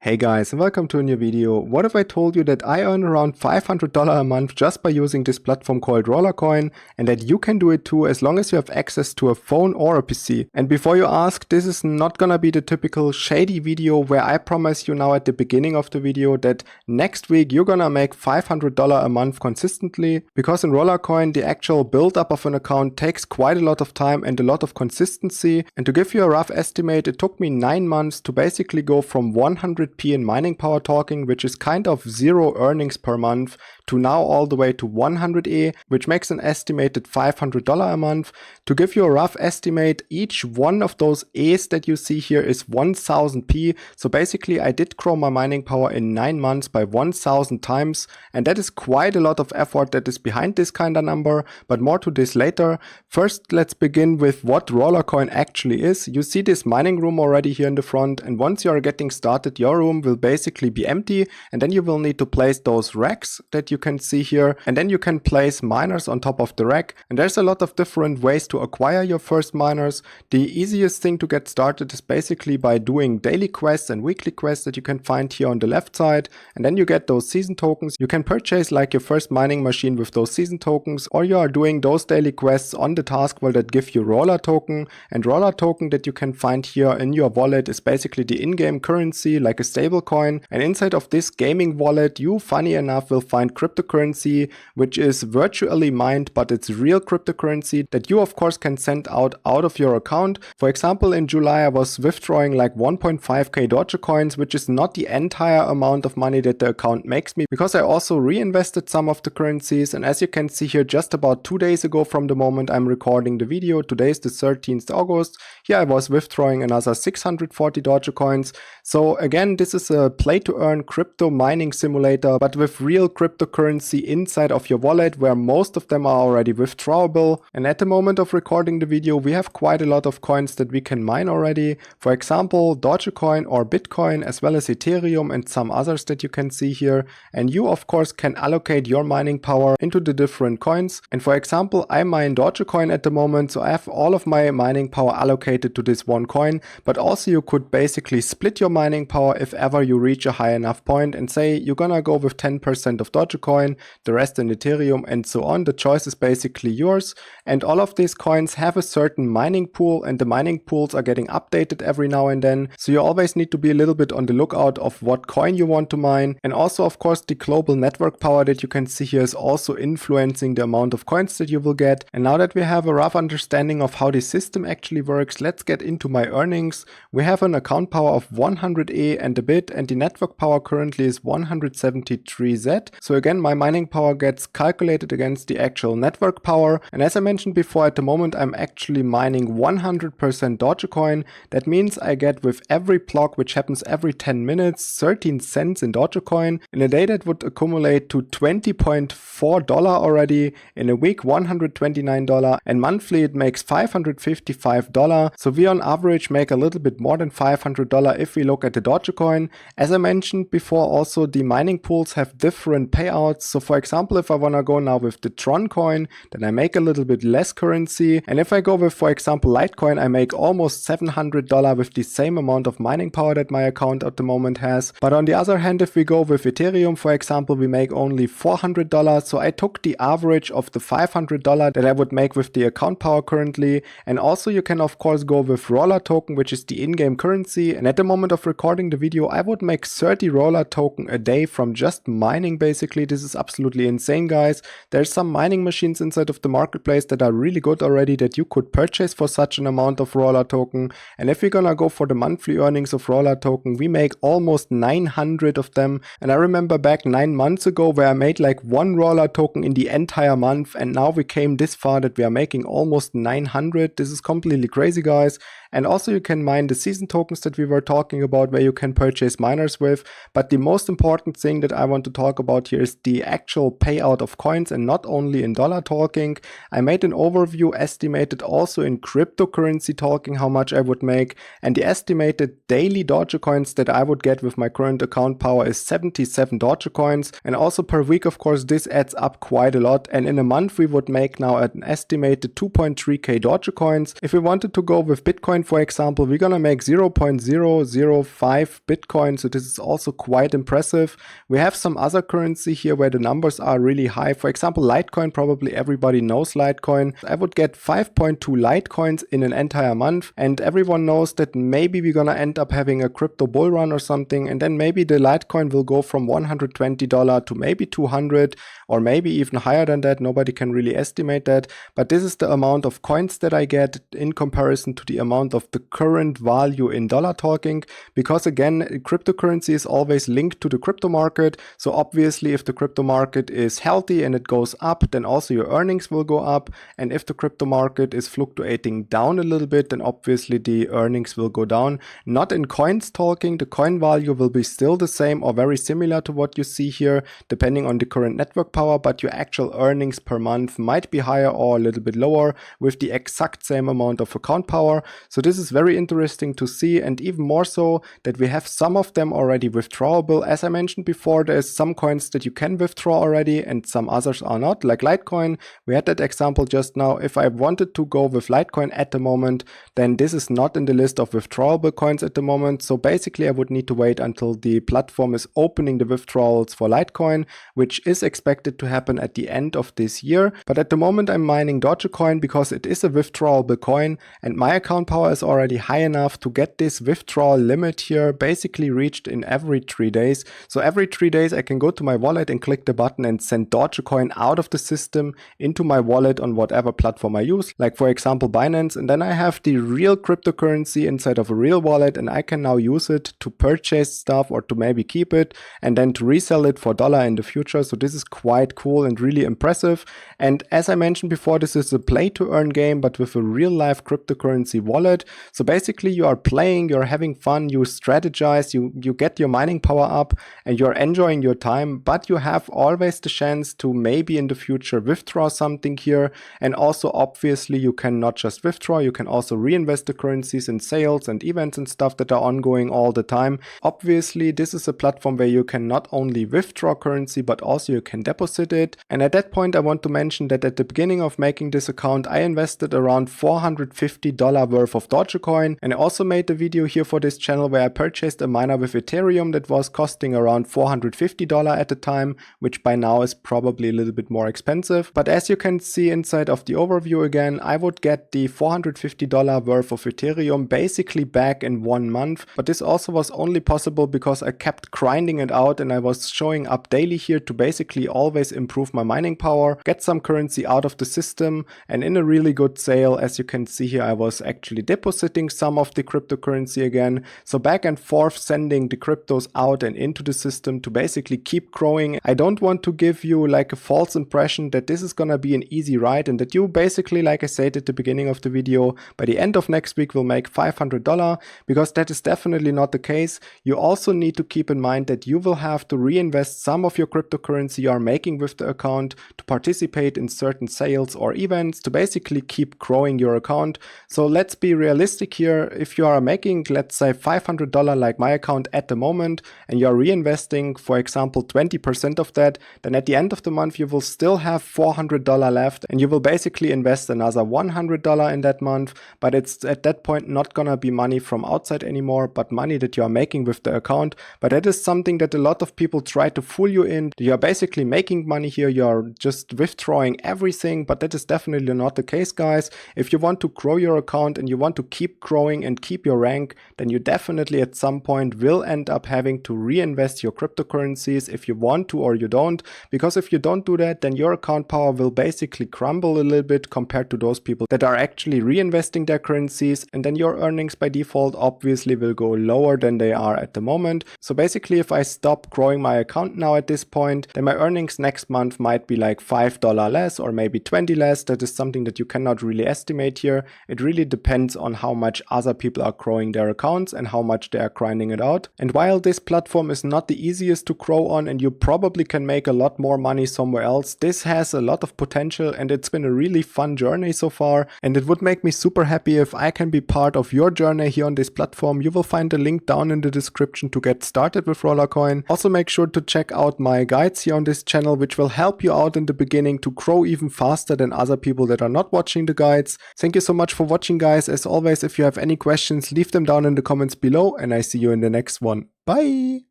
Hey guys, and welcome to a new video. What if I told you that I earn around $500 a month just by using this platform called Rollercoin, and that you can do it too as long as you have access to a phone or a PC? And before you ask, this is not gonna be the typical shady video where I promise you now at the beginning of the video that next week you're gonna make $500 a month consistently, because in Rollercoin the actual build up of an account takes quite a lot of time and a lot of consistency. And to give you a rough estimate, it took me 9 months to basically go from 100p in mining power talking, which is kind of zero earnings per month, to now all the way to 100e, which makes an estimated $500 a month. To give you a rough estimate, each one of those E's that you see here is 1000p. So basically I did grow my mining power in 9 months by 1000 times, and that is quite a lot of effort that is behind this kind of number, but more to this later. First, let's begin with what Rollercoin actually is. You see this mining room already here in the front, and once you are getting started, your room will basically be empty, and then you will need to place those racks that you can see here, and then you can place miners on top of the rack. And there's a lot of different ways to acquire your first miners. The easiest thing to get started is basically by doing daily quests and weekly quests that you can find here on the left side, and then you get those season tokens. You can purchase like your first mining machine with those season tokens, or you are doing those daily quests on the task wall that give you roller token. And roller token that you can find here in your wallet is basically the in-game currency, like a stable coin. And inside of this gaming wallet, you funny enough will find cryptocurrency, which is virtually mined, but it's real cryptocurrency that you of course can send out of your account. For example, in July I was withdrawing like 1.5k Dogecoins, which is not the entire amount of money that the account makes me, because I also reinvested some of the currencies. And as you can see here, just about 2 days ago from the moment I'm recording the video, today is the 13th August, here I was withdrawing another 640 Dogecoins. So again, this is a play to earn crypto mining simulator, but with real cryptocurrency inside of your wallet, where most of them are already withdrawable. And at the moment of recording the video, we have quite a lot of coins that we can mine already. For example, Dogecoin or Bitcoin, as well as Ethereum and some others that you can see here. And you of course can allocate your mining power into the different coins. And for example, I mine Dogecoin at the moment, so I have all of my mining power allocated to this one coin. But also you could basically split your mining power if ever you reach a high enough point, and say you're gonna go with 10% of Dogecoin, the rest in Ethereum, and so on. The choice is basically yours. And all of these coins have a certain mining pool, and the mining pools are getting updated every now and then. So you always need to be a little bit on the lookout of what coin you want to mine. And also of course the global network power that you can see here is also influencing the amount of coins that you will get. And now that we have a rough understanding of how the system actually works, let's get into my earnings. We have an account power of 100e and a bit, and the network power currently is 173Z. So again, my mining power gets calculated against the actual network power. And as I mentioned before, at the moment I'm actually mining 100% Dogecoin. That means I get with every block, which happens every 10 minutes, 13 cents in Dogecoin. In a day that would accumulate to $20.4 already. In a week, $129, and monthly it makes $555. So we on average make a little bit more than $500 if we look at the Dogecoin. As I mentioned before, also the mining pools have different payouts. So for example, if I want to go now with the Tron coin, then I make a little bit less currency. And if I go with, for example, Litecoin, I make almost $700 with the same amount of mining power that my account at the moment has. But on the other hand, if we go with Ethereum, for example, we make only $400. So I took the average of the $500 that I would make with the account power currently. And also you can of course go with Roller token, which is the in-game currency. And at the moment of recording the video, I would make 30 Roller token a day from just mining basically. This is absolutely insane, guys. There's some mining machines inside of the marketplace that are really good already that you could purchase for such an amount of Roller token. And if we're gonna go for the monthly earnings of Roller token, we make almost 900 of them. And I remember back 9 months ago where I made like 1 Roller token in the entire month, and now we came this far that we are making almost 900. This is completely crazy, guys. And also you can mine the season tokens that we were talking about, where you can purchase miners with. But the most important thing that I want to talk about here is the actual payout of coins and not only in dollar talking. I made an overview estimated also in cryptocurrency talking how much I would make, and the estimated daily Dogecoins that I would get with my current account power is 77 Dogecoins, and also per week of course this adds up quite a lot, and in a month we would make now an estimated 2.3k Dogecoins. If we wanted to go with Bitcoin for example, we're gonna make 0.005 Bitcoin, so this is also quite impressive. We have some other currency here where the numbers are really high. For example, Litecoin, probably everybody knows Litecoin. I would get 5.2 Litecoins in an entire month, and everyone knows that maybe we're gonna end up having a crypto bull run or something, and then maybe the Litecoin will go from $120 to maybe 200 or maybe even higher than that. Nobody can really estimate that, but this is the amount of coins that I get in comparison to the amount of the current value in dollar talking, because again, cryptocurrency is always linked to the crypto market. So obviously if the crypto market is healthy and it goes up, then also your earnings will go up, and if the crypto market is fluctuating down a little bit, then obviously the earnings will go down. Not in coins talking, the coin value will be still the same or very similar to what you see here depending on the current network power, but your actual earnings per month might be higher or a little bit lower with the exact same amount of account power. So this is very interesting to see, and even more so that we have some of them already withdrawable. As I mentioned before, there's some coins that you can withdraw already and some others are not, like Litecoin. We had that example just now. If I wanted to go with Litecoin at the moment, then this is not in the list of withdrawable coins at the moment. So basically I would need to wait until the platform is opening the withdrawals for Litecoin, which is expected to happen at the end of this year. But at the moment I'm mining Dogecoin because it is a withdrawable coin, and my account power is already high enough to get this withdrawal limit here basically reached in every 3 days. So every 3 days I can go to my wallet and click the button and send Dogecoin out of the system into my wallet on whatever platform I use, like for example Binance, and then I have the real cryptocurrency inside of a real wallet, and I can now use it to purchase stuff or to maybe keep it and then to resell it for dollar in the future. So this is quite cool and really impressive. And as I mentioned before, this is a play to earn game but with a real life cryptocurrency wallet. So basically you are playing, you're having fun, you strategize, you get your mining power up and you're enjoying your time, but you have always the chance to maybe in the future withdraw something here. And also obviously you can not just withdraw, you can also reinvest the currencies in sales and events and stuff that are ongoing all the time. Obviously this is a platform where you can not only withdraw currency but also you can deposit it. And at that point I want to mention that at the beginning of making this account I invested around $450 worth of Dogecoin, and I also made a video here for this channel where I purchased a miner with Ethereum that was costing around $450 at the time, which by now is probably a little bit more expensive. But as you can see inside of the overview again, I would get the $450 worth of Ethereum basically back in 1 month, but this also was only possible because I kept grinding it out and I was showing up daily here to basically always improve my mining power, get some currency out of the system, and in a really good sale, as you can see here, I was actually depositing some of the cryptocurrency again. So back and forth sending the cryptos out and into the system to basically keep growing. I don't want to give you like a false impression that this is gonna be an easy ride and that you basically, like I said at the beginning of the video, by the end of next week will make $500, because that is definitely not the case. You also need to keep in mind that you will have to reinvest some of your cryptocurrency you are making with the account to participate in certain sales or events to basically keep growing your account. So let's be realistic here. If you are making, let's say $500 like my account at the moment, and you're reinvesting, for example, 20% of that, then at the end of the month you will still have $400 left, and you will basically invest another $100 in that month. But it's at that point not gonna be money from outside anymore, but money that you are making with the account. But that is something that a lot of people try to fool you in. You're basically making money here, you're just withdrawing everything, but that is definitely not the case, guys. If you want to grow your account and you want to keep growing and keep your rank, then you definitely at some point will end up having to reinvest your cryptocurrencies if you want to or you don't, because if you don't do that, then your account power will basically crumble a little bit compared to those people that are actually reinvesting their currencies, and then your earnings by default obviously will go lower than they are at the moment. So basically if I stop growing my account now at this point, then my earnings next month might be like $5 less or maybe 20 less. That is something that you cannot really estimate here. It really depends on how much other people are growing their accounts and how much they are grinding it out. And while this platform is not the easiest to grow on, and you probably probably can make a lot more money somewhere else. This has a lot of potential and it's been a really fun journey so far, and it would make me super happy if I can be part of your journey here on this platform. You will find a link down in the description to get started with Rollercoin. Also make sure to check out my guides here on this channel, which will help you out in the beginning to grow even faster than other people that are not watching the guides. Thank you so much for watching, guys. As always, if you have any questions, leave them down in the comments below, and I see you in the next one. Bye!